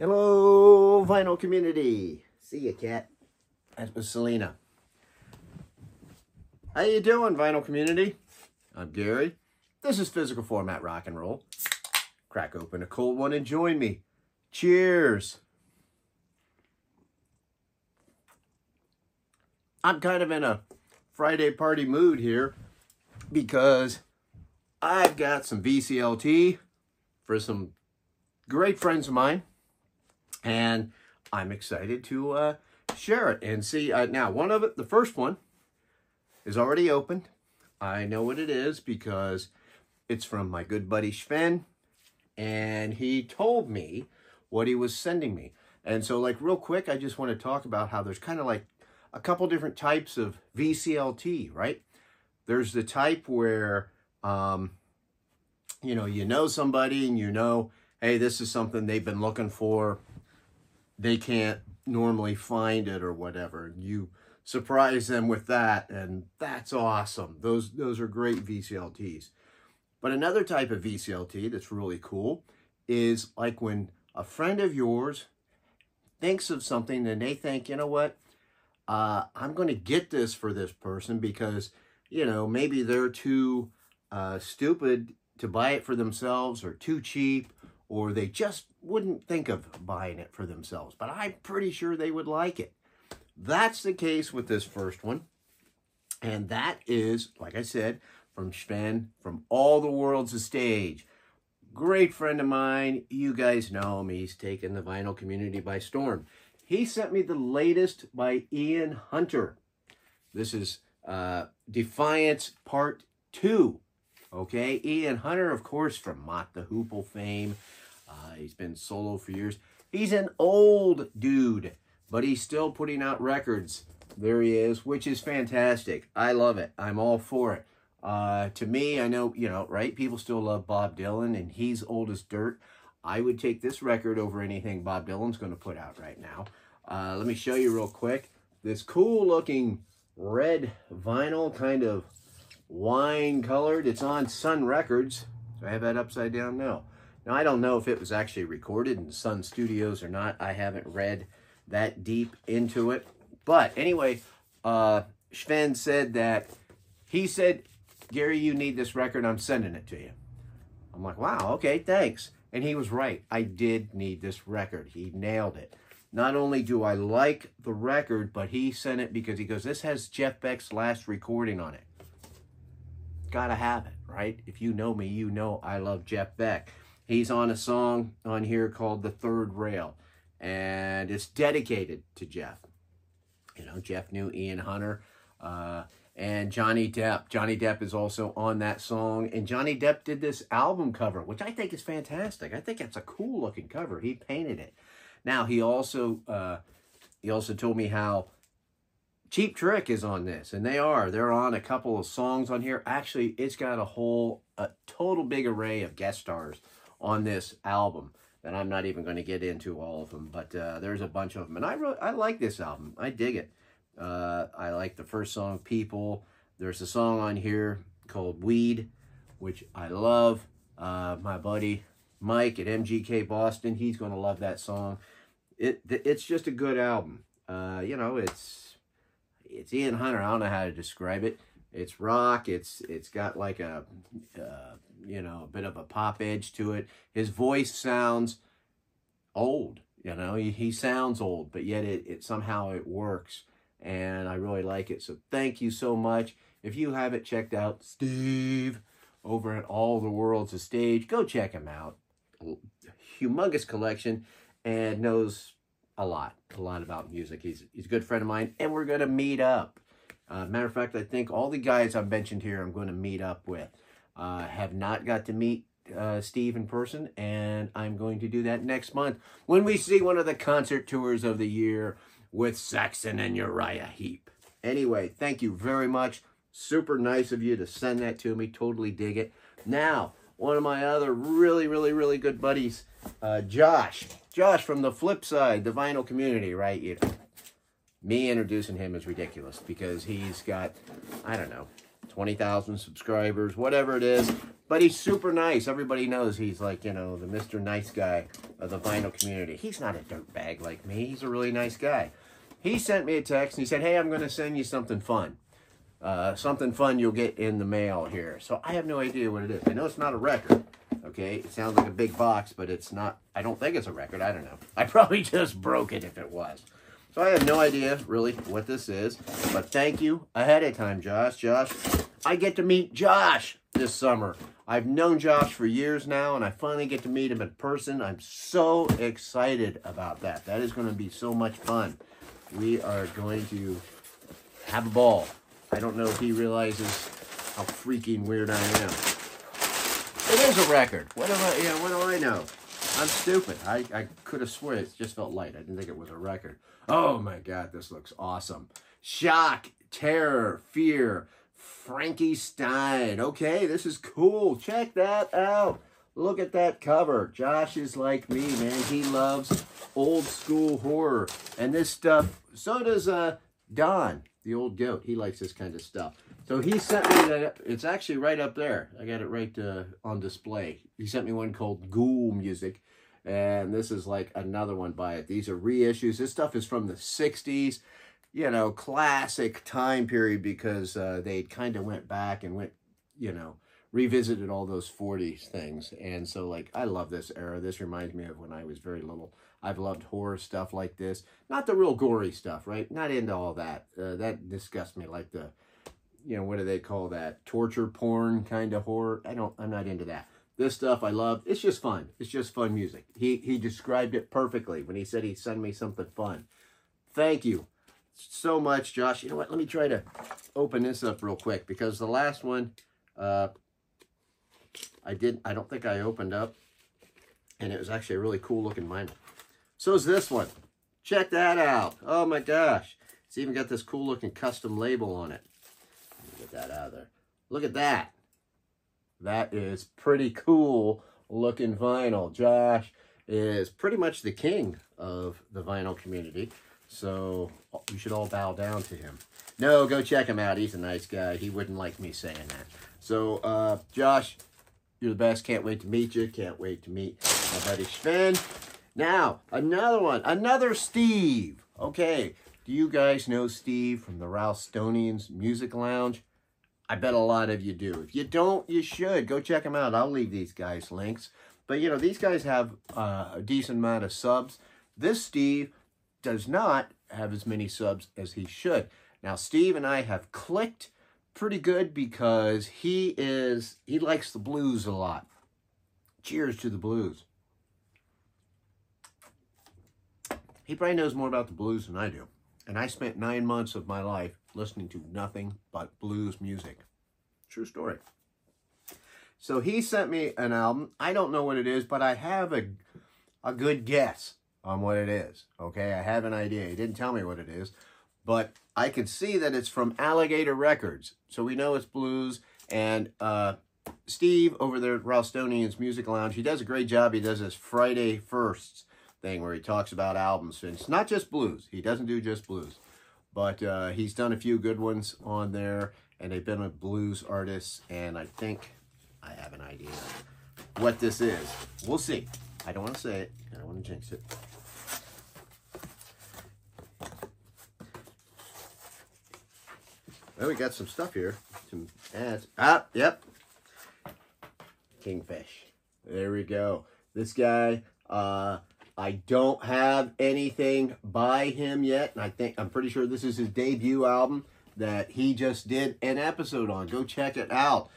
Hello, vinyl community. See ya, cat. That was Selena. How you doing, vinyl community? I'm Gary. This is Physical Format Rock and Roll. Crack open a cold one and join me. Cheers. I'm kind of in a Friday party mood here because I've got some VCLT for some great friends of mine, and I'm excited to share it and see. Now, the first one is already opened. I know what it is because it's from my good buddy Sven, and he told me what he was sending me. And so, like, real quick, I just want to talk about how there's kind of like a couple different types of VCLT, right? There's the type where, you know somebody and you know, hey, this is something they've been looking for. They can't normally find it or whatever. You surprise them with that, and that's awesome. Those are great VCLTs. But another type of VCLT that's really cool is like when a friend of yours thinks of something and they think, you know what, I'm going to get this for this person because, you know, maybe they're too stupid to buy it for themselves or too cheap, or they just wouldn't think of buying it for themselves. But I'm pretty sure they would like it. That's the case with this first one. And that is, like I said, from Sven, from All the World's a Stage. Great friend of mine. You guys know him. He's taken the vinyl community by storm. He sent me the latest by Ian Hunter. This is Defiance Part 2. Okay, Ian Hunter, of course, from Mott the Hoople fame. He's been solo for years. He's an old dude, but he's still putting out records. There he is, which is fantastic. I love it. I'm all for it. To me, I know, you know, right? People still love Bob Dylan, and he's old as dirt. I would take this record over anything Bob Dylan's going to put out right now. Let me show you real quick. This cool-looking red vinyl, kind of wine-colored. It's on Sun Records. Do I have that upside down? No. Now, I don't know if it was actually recorded in Sun Studios or not. I haven't read that deep into it. But anyway, Sven said that, he said, Gary, you need this record. I'm sending it to you. I'm like, wow, okay, thanks. And he was right. I did need this record. He nailed it. Not only do I like the record, but he sent it because he goes, this has Jeff Beck's last recording on it. Gotta have it, right? If you know me, you know I love Jeff Beck. He's on a song on here called The Third Rail, and it's dedicated to Jeff. You know, Jeff knew Ian Hunter, and Johnny Depp. Johnny Depp is also on that song, and Johnny Depp did this album cover, which I think is fantastic. I think it's a cool-looking cover. He painted it. Now, he also told me how Cheap Trick is on this, and they're on a couple of songs on here. Actually, it's got a total big array of guest stars on this album that I'm not even going to get into all of them, but there's a bunch of them, and I like this album. I dig it. I like the first song, People. There's a song on here called Weed, which I love. My buddy Mike at MGK Boston, he's going to love that song. It's just a good album. You know, it's Ian Hunter. I don't know how to describe it. It's rock. It's got like a you know, a bit of a pop edge to it. His voice sounds old. You know, he sounds old, but yet it somehow it works, and I really like it. So thank you so much. If you haven't checked out Steve over at All the World's a Stage, go check him out. Humongous collection, and knows a lot about music. He's a good friend of mine, and we're going to meet up. Matter of fact, I think all the guys I've mentioned here I'm going to meet up with. Have not got to meet Steve in person, and I'm going to do that next month when we see one of the concert tours of the year with Saxon and Uriah Heep. Anyway, thank you very much. Super nice of you to send that to me. Totally dig it. Now, one of my other really good buddies, Josh from the Flip Side, the vinyl community, right? Me introducing him is ridiculous because he's got, I don't know, 20,000 subscribers, whatever it is. But he's super nice. Everybody knows he's like, you know, the Mr. Nice Guy of the vinyl community. He's not a dirtbag like me. He's a really nice guy. He sent me a text and he said, hey, I'm going to send you something fun. Something fun you'll get in the mail here. So I have no idea what it is. I know it's not a record. Okay, it sounds like a big box, but it's not. I don't think it's a record. I don't know. I probably just broke it if it was. So I have no idea, really, what this is. But thank you ahead of time, Josh. Josh, I get to meet Josh this summer. I've known Josh for years now, and I finally get to meet him in person. I'm so excited about that. That is going to be so much fun. We are going to have a ball. I don't know if he realizes how freaking weird I am. It is a record. What do I know? I'm stupid. I could have sworn it just felt light. I didn't think it was a record. Oh my God, this looks awesome. Shock, terror, fear, Frankie Stein. Okay, this is cool. Check that out. Look at that cover. Josh is like me, man. He loves old school horror. And this stuff, so does Don, the old goat. He likes this kind of stuff. So he sent me that. It's actually right up there. I got it right on display. He sent me one called Ghoul Music. And this is like another one by it. These are reissues. This stuff is from the 60s. You know, classic time period because they kind of went back and went, you know, revisited all those 40s things. And so, like, I love this era. This reminds me of when I was very little. I've loved horror stuff like this. Not the real gory stuff, right? Not into all that. That disgusts me, like the, you know, what do they call that? Torture porn kind of horror. I'm not into that. This stuff I love. It's just fun. It's just fun music. He described it perfectly when he said he'd send me something fun. Thank you so much, Josh. You know what? Let me try to open this up real quick because the last one I don't think I opened up, and it was actually a really cool looking vinyl. So is this one. Check that out. Oh my gosh. It's even got this cool looking custom label on it. Let me get that out of there. Look at that. That is pretty cool looking vinyl. Josh is pretty much the king of the vinyl community. So you should all bow down to him. No, go check him out. He's a nice guy. He wouldn't like me saying that. So, Josh, you're the best. Can't wait to meet you. Can't wait to meet my buddy Sven. Now, another one. Another Steve. Okay. Do you guys know Steve from the Ralstonians Music Lounge? I bet a lot of you do. If you don't, you should. Go check them out. I'll leave these guys links. But, you know, these guys have a decent amount of subs. This Steve does not have as many subs as he should. Now, Steve and I have clicked pretty good because he likes the blues a lot. Cheers to the blues. He probably knows more about the blues than I do. And I spent 9 months of my life listening to nothing but blues music. True story. So he sent me an album. I don't know what it is, but I have a good guess on what it is. Okay, I have an idea. He didn't tell me what it is, but I can see that it's from Alligator Records. So we know it's blues. And Steve over there at Ralstonians Music Lounge, he does a great job. He does this Friday Firsts thing where he talks about albums. And it's not just blues. He doesn't do just blues. But he's done a few good ones on there. And they've been with blues artists. And I think I have an idea what this is. We'll see. I don't want to say it. I don't want to jinx it. Well, we got some stuff here. Some ads. Ah, yep. Kingfish. There we go. This guy, I don't have anything by him yet. And I'm pretty sure this is his debut album that he just did an episode on. Go check it out.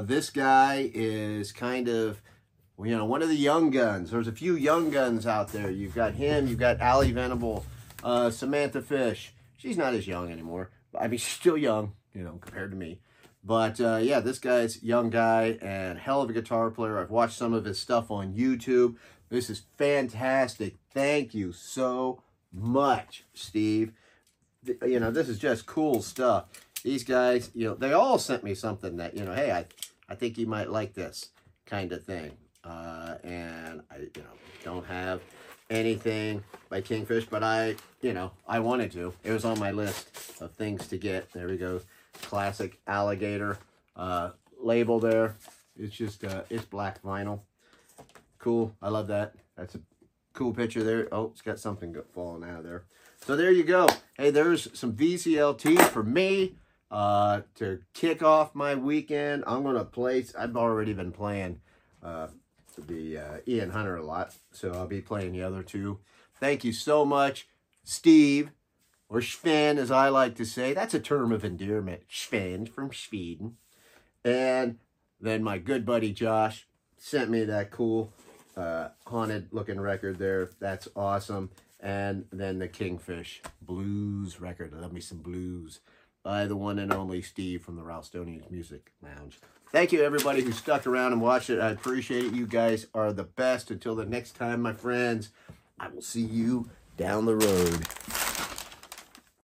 This guy is kind of, you know, one of the young guns. There's a few young guns out there. You've got him. You've got Allie Venable, Samantha Fish. She's not as young anymore. I mean, she's still young, you know, compared to me. But, yeah, this guy's a young guy and hell of a guitar player. I've watched some of his stuff on YouTube. This is fantastic. Thank you so much, Steve. You know, this is just cool stuff. These guys, you know, they all sent me something that, you know, hey, I think you might like this kind of thing. And I, you know, don't have anything by Kingfish, but I wanted to. It was on my list of things to get. There we go. classic alligator label there. It's just, it's black vinyl. Cool. I love that. That's a cool picture there. Oh, it's got something falling out of there. So there you go. Hey, there's some VCLT for me to kick off my weekend. I'm going to play. I've already been playing the Ian Hunter a lot, so I'll be playing the other two. Thank you so much, Steve, or Sven, as I like to say. That's a term of endearment. Sven from Sweden. And then my good buddy Josh sent me that cool haunted looking record there. That's awesome. And then the Kingfish blues record. I love me some blues by the one and only Steve from the Ralstonians Music Lounge. Thank you, everybody who stuck around and watched it. I appreciate it. You guys are the best. Until the next time, my friends, I will see you down the road.